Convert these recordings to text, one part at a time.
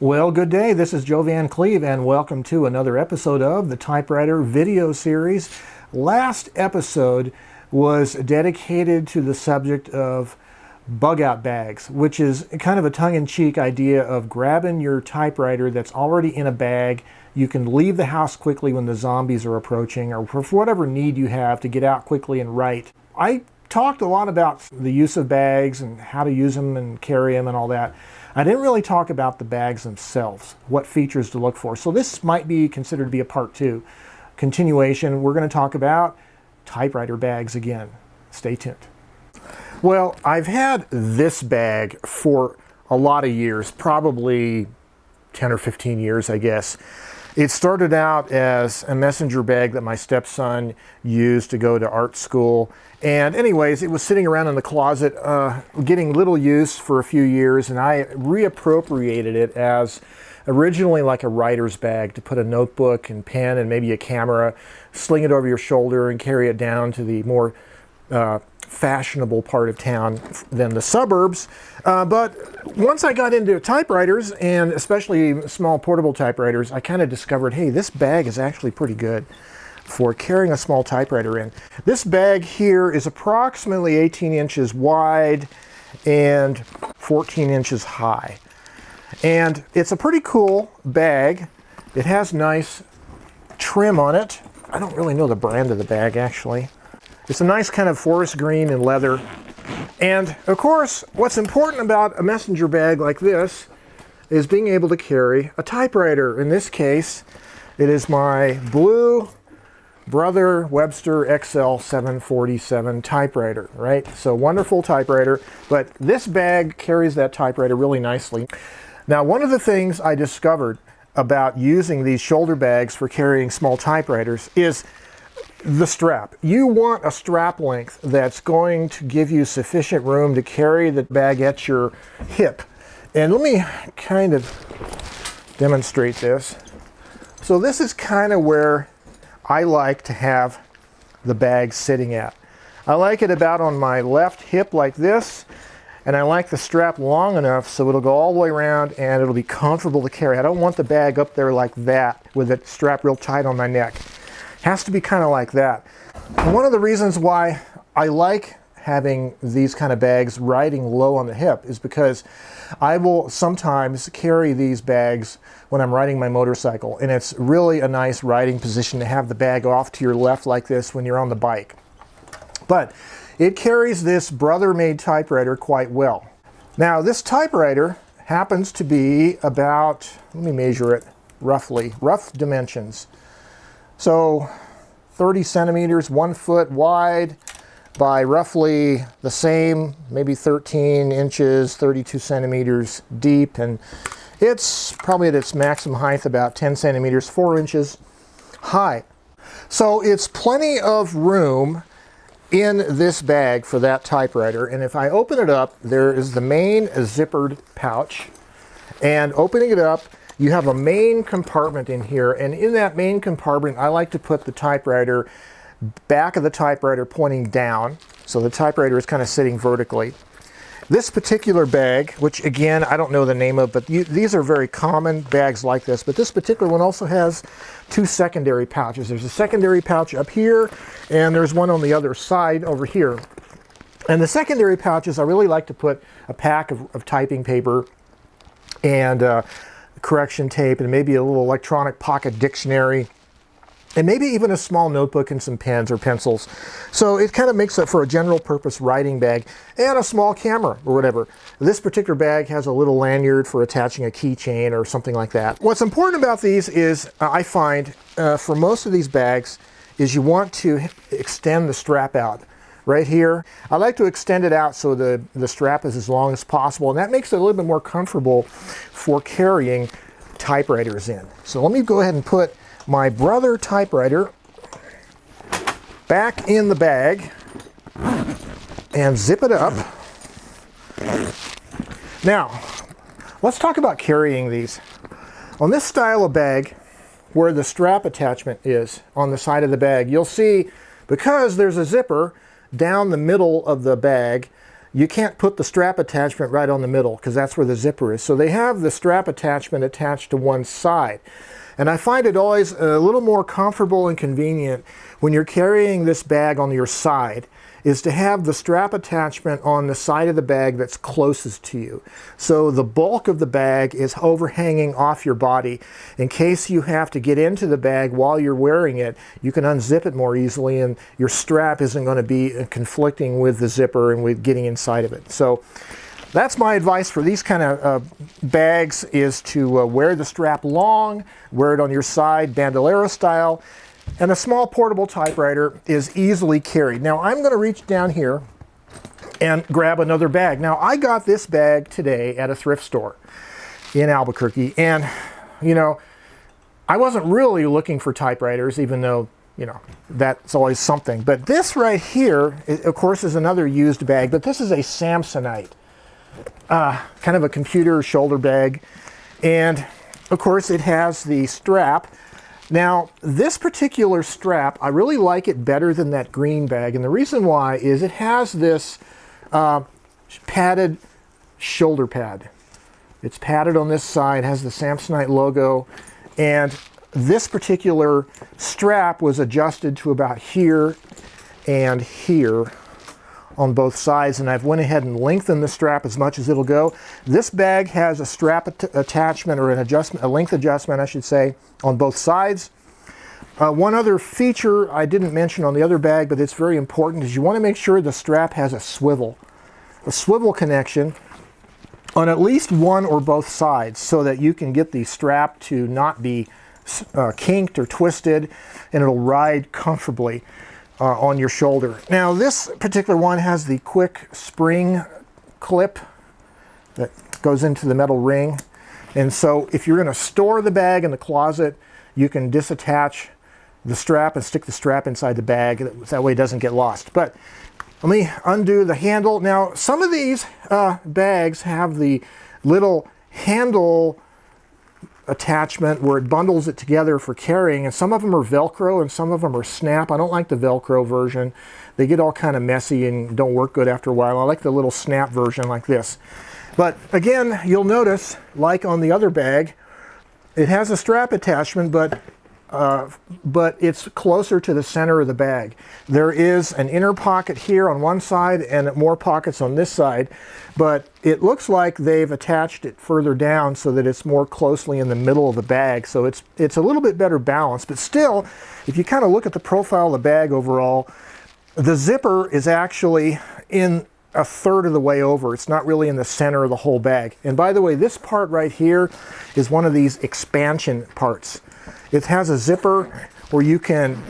Well, good day. This is Joe Van Cleve, and welcome to another episode of the Typewriter video series. Last episode was dedicated to the subject of bug-out bags, which is kind of a tongue-in-cheek idea of grabbing your typewriter that's already in a bag. You can leave the house quickly when the zombies are approaching, or for whatever need you have to get out quickly and write. I talked a lot about the use of bags and how to use them and carry them and all that. I didn't really talk about the bags themselves, what features to look for. So this might be considered to be a part two. Continuation, we're going to talk about typewriter bags again. Stay tuned. Well, I've had this bag for a lot of years, probably 10 or 15 years, I guess. It started out as a messenger bag that my stepson used to go to art school. And anyways, it was sitting around in the closet, getting little use for a few years, and I reappropriated it as originally like a writer's bag to put a notebook and pen and maybe a camera, sling it over your shoulder and carry it down to the more fashionable part of town than the suburbs. But once I got into typewriters, and especially small portable typewriters, I kind of discovered, hey, this bag is actually pretty good for carrying a small typewriter in. This bag here is approximately 18 inches wide and 14 inches high. And it's a pretty cool bag. It has nice trim on it. I don't really know the brand of the bag, actually. It's a nice kind of forest green and leather. And of course, what's important about a messenger bag like this is being able to carry a typewriter. In this case, it is my blue Brother Webster XL 747 typewriter, right? So wonderful typewriter, but this bag carries that typewriter really nicely. Now, one of the things I discovered about using these shoulder bags for carrying small typewriters is the strap. You want a strap length that's going to give you sufficient room to carry the bag at your hip. And let me kind of demonstrate this. So this is kind of where I like to have the bag sitting at. I like it about on my left hip like this, and I like the strap long enough so it'll go all the way around and it'll be comfortable to carry. I don't want the bag up there like that with it strapped real tight on my neck. It has to be kind of like that. And one of the reasons why I like having these kind of bags riding low on the hip is because I will sometimes carry these bags when I'm riding my motorcycle, and it's really a nice riding position to have the bag off to your left like this when you're on the bike. But it carries this Brother-made typewriter quite well. Now, this typewriter happens to be about, let me measure it roughly, rough dimensions. So 30 centimeters, 1 foot wide by roughly the same, maybe 13 inches, 32 centimeters deep, and it's probably at its maximum height about 10 centimeters, 4 inches high. So it's plenty of room in this bag for that typewriter. And if I open it up, there is the main zippered pouch. And opening it up, you have a main compartment in here. And in that main compartment, I like to put the typewriter, back of the typewriter pointing down. So the typewriter is kind of sitting vertically. This particular bag, which again, I don't know the name of, but these are very common bags like this, but this particular one also has two secondary pouches. There's a secondary pouch up here, and there's one on the other side over here. And the secondary pouches, I really like to put a pack of typing paper and correction tape and maybe a little electronic pocket dictionary, and maybe even a small notebook and some pens or pencils. So it kind of makes it for a general purpose writing bag and a small camera or whatever. This particular bag has a little lanyard for attaching a keychain or something like that. What's important about these is, I find, for most of these bags, is you want to extend the strap out. Right here, I like to extend it out so the strap is as long as possible, and that makes it a little bit more comfortable for carrying typewriters in. So let me go ahead and put my Brother typewriter back in the bag and zip it up. Now, let's talk about carrying these. On this style of bag, where the strap attachment is on the side of the bag, you'll see, because there's a zipper down the middle of the bag, you can't put the strap attachment right on the middle because that's where the zipper is. So they have the strap attachment attached to one side. And I find it always a little more comfortable and convenient when you're carrying this bag on your side is to have the strap attachment on the side of the bag that's closest to you. So the bulk of the bag is overhanging off your body. In case you have to get into the bag while you're wearing it, you can unzip it more easily and your strap isn't going to be conflicting with the zipper and with getting inside of it. So that's my advice for these kind of bags is to wear the strap long, wear it on your side, bandolero style. And a small portable typewriter is easily carried. Now I'm going to reach down here and grab another bag. Now I got this bag today at a thrift store in Albuquerque, and you know, I wasn't really looking for typewriters, even though, you know, that's always something. But this right here, of course, is another used bag, but this is a Samsonite, kind of a computer shoulder bag. And of course it has the strap. Now, this particular strap, I really like it better than that green bag, and the reason why is it has this padded shoulder pad. It's padded on this side, has the Samsonite logo, and this particular strap was adjusted to about here and here on both sides, and I've went ahead and lengthened the strap as much as it'll go. This bag has a strap attachment, or an adjustment, a length adjustment I should say, on both sides. One other feature I didn't mention on the other bag, but it's very important, is you want to make sure the strap has a swivel connection on at least one or both sides so that you can get the strap to not be kinked or twisted, and it'll ride comfortably on your shoulder. Now this particular one has the quick spring clip that goes into the metal ring, and so if you're going to store the bag in the closet, you can disattach the strap and stick the strap inside the bag. That way it doesn't get lost. But let me undo the handle. Now some of these bags have the little handle attachment where it bundles it together for carrying, and some of them are Velcro and some of them are snap. I don't like the Velcro version. They get all kind of messy and don't work good after a while. I like the little snap version like this. But again, you'll notice, like on the other bag, it has a strap attachment, but it's closer to the center of the bag. There is an inner pocket here on one side and more pockets on this side, but it looks like they've attached it further down so that it's more closely in the middle of the bag. So it's a little bit better balanced, but still, if you kind of look at the profile of the bag overall, the zipper is actually in a third of the way over. It's not really in the center of the whole bag. And by the way, this part right here is one of these expansion parts. It has a zipper where you can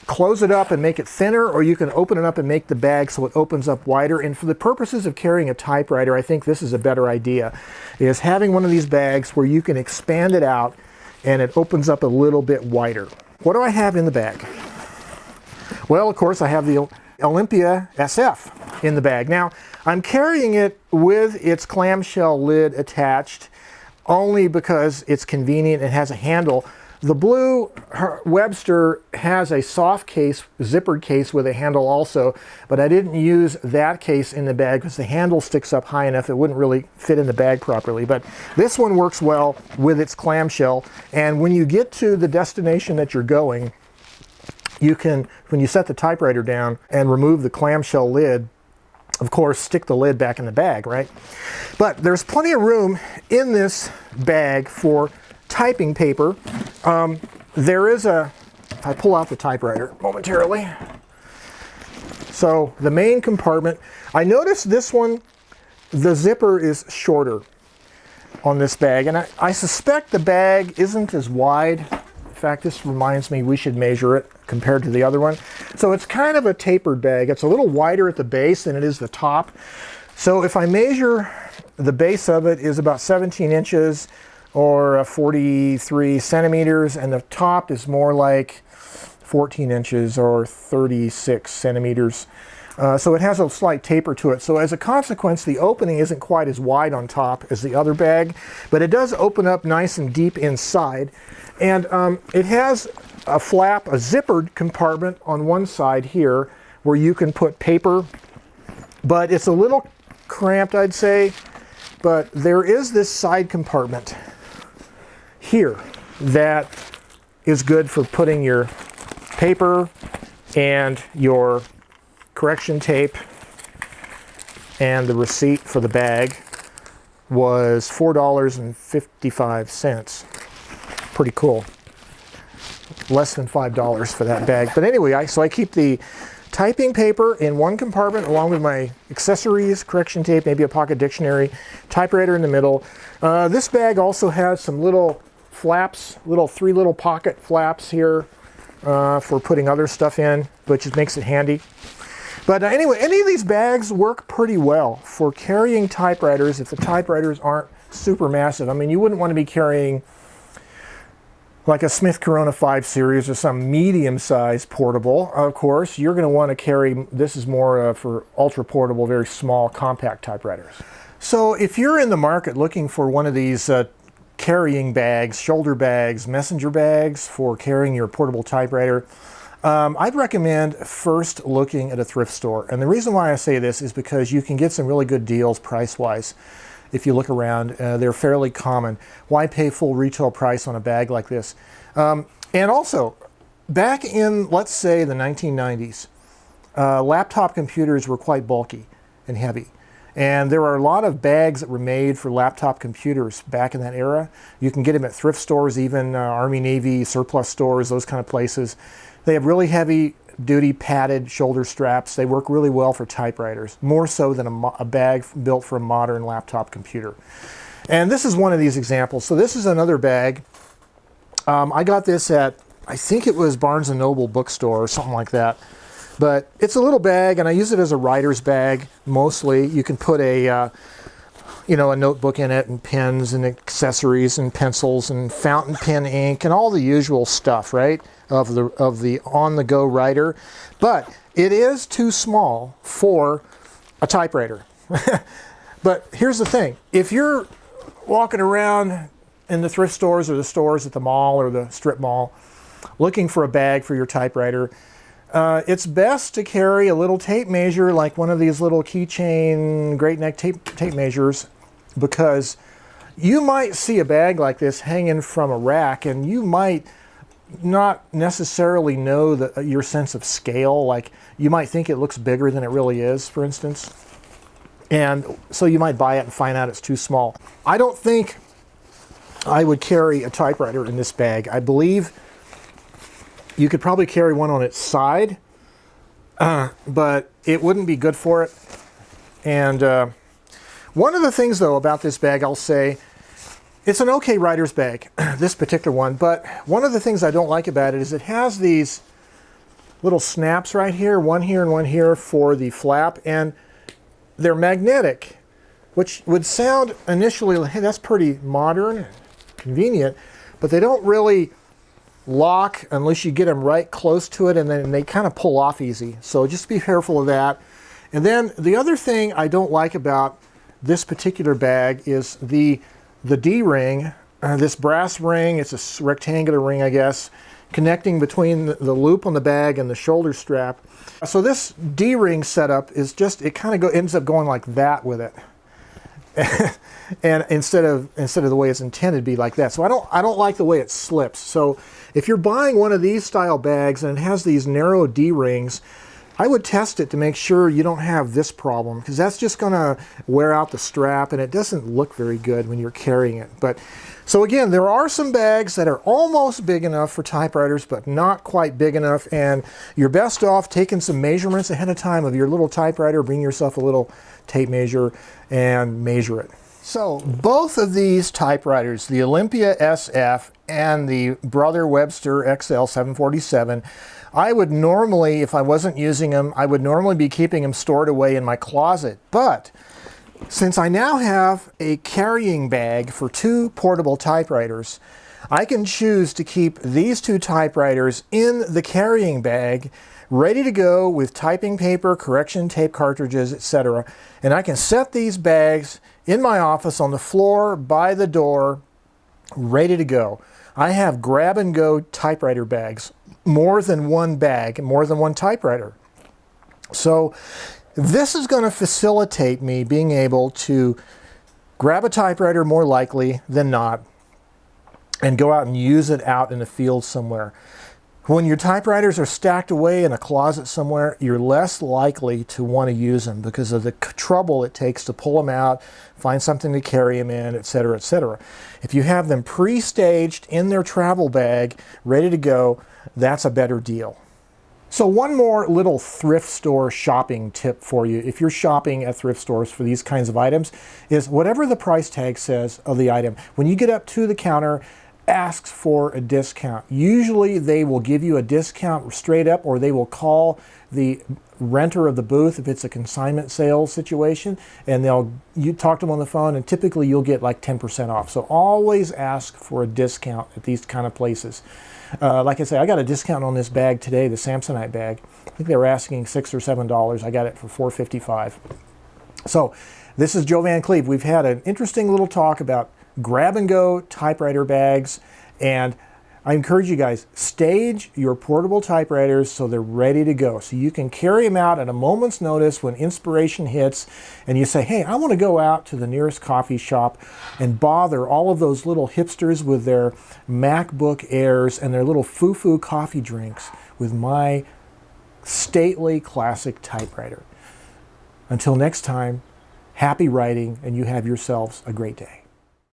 close it up and make it thinner, or you can open it up and make the bag so it opens up wider. And for the purposes of carrying a typewriter, I think this is a better idea, is having one of these bags where you can expand it out and it opens up a little bit wider. What do I have in the bag? Well, of course, I have the Olympia SF in the bag. Now, I'm carrying it with its clamshell lid attached only because it's convenient and has a handle. The blue Webster has a soft case, zippered case with a handle also, but I didn't use that case in the bag because the handle sticks up high enough it wouldn't really fit in the bag properly. But this one works well with its clamshell, and when you get to the destination that you're going, you can, when you set the typewriter down and remove the clamshell lid, of course, stick the lid back in the bag, right? But there's plenty of room in this bag for typing paper. There is if I pull out the typewriter momentarily. So the main compartment, I noticed this one, the zipper is shorter on this bag, and I suspect the bag isn't as wide. In fact, this reminds me we should measure it compared to the other one. So it's kind of a tapered bag. It's a little wider at the base than it is the top. So if I measure, the base of it is about 17 inches or 43 centimeters, and the top is more like 14 inches or 36 centimeters. So it has a slight taper to it. So as a consequence, the opening isn't quite as wide on top as the other bag, but it does open up nice and deep inside. And it has a flap, a zippered compartment on one side here where you can put paper, but it's a little cramped, I'd say, but there is this side compartment here that is good for putting your paper and your correction tape, and the receipt for the bag was $4.55. Pretty cool. Less than $5 for that bag. But anyway, so I keep the typing paper in one compartment along with my accessories, correction tape, maybe a pocket dictionary, typewriter in the middle. This bag also has some little flaps, three little pocket flaps here for putting other stuff in, which just makes it handy. But anyway, any of these bags work pretty well for carrying typewriters if the typewriters aren't super massive. I mean, you wouldn't want to be carrying like a Smith Corona 5 series or some medium-sized portable. Of course, you're going to want to carry, this is more for ultra-portable, very small, compact typewriters. So if you're in the market looking for one of these carrying bags, shoulder bags, messenger bags for carrying your portable typewriter, I'd recommend first looking at a thrift store. And the reason why I say this is because you can get some really good deals price-wise. If you look around, they're fairly common. Why pay full retail price on a bag like this? And also, back in, let's say, the 1990s, laptop computers were quite bulky and heavy. And there are a lot of bags that were made for laptop computers back in that era. You can get them at thrift stores, even Army, Navy, surplus stores, those kind of places. They have really heavy duty padded shoulder straps. They work really well for typewriters, more so than a bag built for a modern laptop computer. And this is one of these examples. So this is another bag. I got this at, I think it was Barnes & Noble bookstore or something like that. But it's a little bag, and I use it as a writer's bag mostly. You can put a notebook in it, and pens and accessories and pencils and fountain pen ink and all the usual stuff, right, of the on-the-go writer. But it is too small for a typewriter. But here's the thing. If you're walking around in the thrift stores or the stores at the mall or the strip mall looking for a bag for your typewriter, it's best to carry a little tape measure, like one of these little keychain great neck tape measures, because you might see a bag like this hanging from a rack and you might not necessarily know your sense of scale. Like, you might think it looks bigger than it really is, for instance. And so you might buy it and find out it's too small. I don't think I would carry a typewriter in this bag. I believe you could probably carry one on its side, but it wouldn't be good for it. And one of the things, though, about this bag, I'll say, it's an okay writer's bag, this particular one, but one of the things I don't like about it is it has these little snaps right here and one here for the flap, and they're magnetic, which would sound initially like, hey, that's pretty modern, convenient, but they don't really lock unless you get them right close to it, and then they kind of pull off easy. So just be careful of that. And then the other thing I don't like about this particular bag is the D-ring, this brass ring. It's a rectangular ring, I guess, connecting between the loop on the bag and the shoulder strap. So this D-ring setup is just, it kind of ends up going like that with it. And instead of the way it's intended to be like that. So I don't like the way it slips. So if you're buying one of these style bags and it has these narrow D-rings, I would test it to make sure you don't have this problem, because that's just going to wear out the strap and it doesn't look very good when you're carrying it. But so again, there are some bags that are almost big enough for typewriters but not quite big enough, and you're best off taking some measurements ahead of time of your little typewriter. Bring yourself a little tape measure and measure it. So both of these typewriters, the Olympia SF and the Brother Webster XL 747, I would normally, if I wasn't using them, I would normally be keeping them stored away in my closet. But since I now have a carrying bag for two portable typewriters, I can choose to keep these two typewriters in the carrying bag, ready to go with typing paper, correction tape cartridges, etc. And I can set these bags in my office on the floor by the door, ready to go. I have grab-and-go typewriter bags, more than one bag, more than one typewriter. So This is going to facilitate me being able to grab a typewriter more likely than not and go out and use it out in the field somewhere. When your typewriters are stacked away in a closet somewhere, you're less likely to want to use them because of the trouble it takes to pull them out, find something to carry them in, etc., etc. If you have them pre-staged in their travel bag, ready to go, that's a better deal. So one more little thrift store shopping tip for you if you're shopping at thrift stores for these kinds of items is whatever the price tag says of the item, when you get up to the counter, asks for a discount. Usually they will give you a discount straight up, or they will call the renter of the booth if it's a consignment sales situation, and you talk to them on the phone, and typically you'll get like 10% off. So always ask for a discount at these kind of places. Like I say, I got a discount on this bag today, the Samsonite bag. I think they were asking $6 or $7. I got it for $4.55. So this is Joe Van Cleve. We've had an interesting little talk about grab-and-go typewriter bags, and I encourage you guys, stage your portable typewriters so they're ready to go, so you can carry them out at a moment's notice when inspiration hits and you say, hey, I want to go out to the nearest coffee shop and bother all of those little hipsters with their MacBook Airs and their little foo-foo coffee drinks with my stately classic typewriter. Until next time, happy writing, and you have yourselves a great day.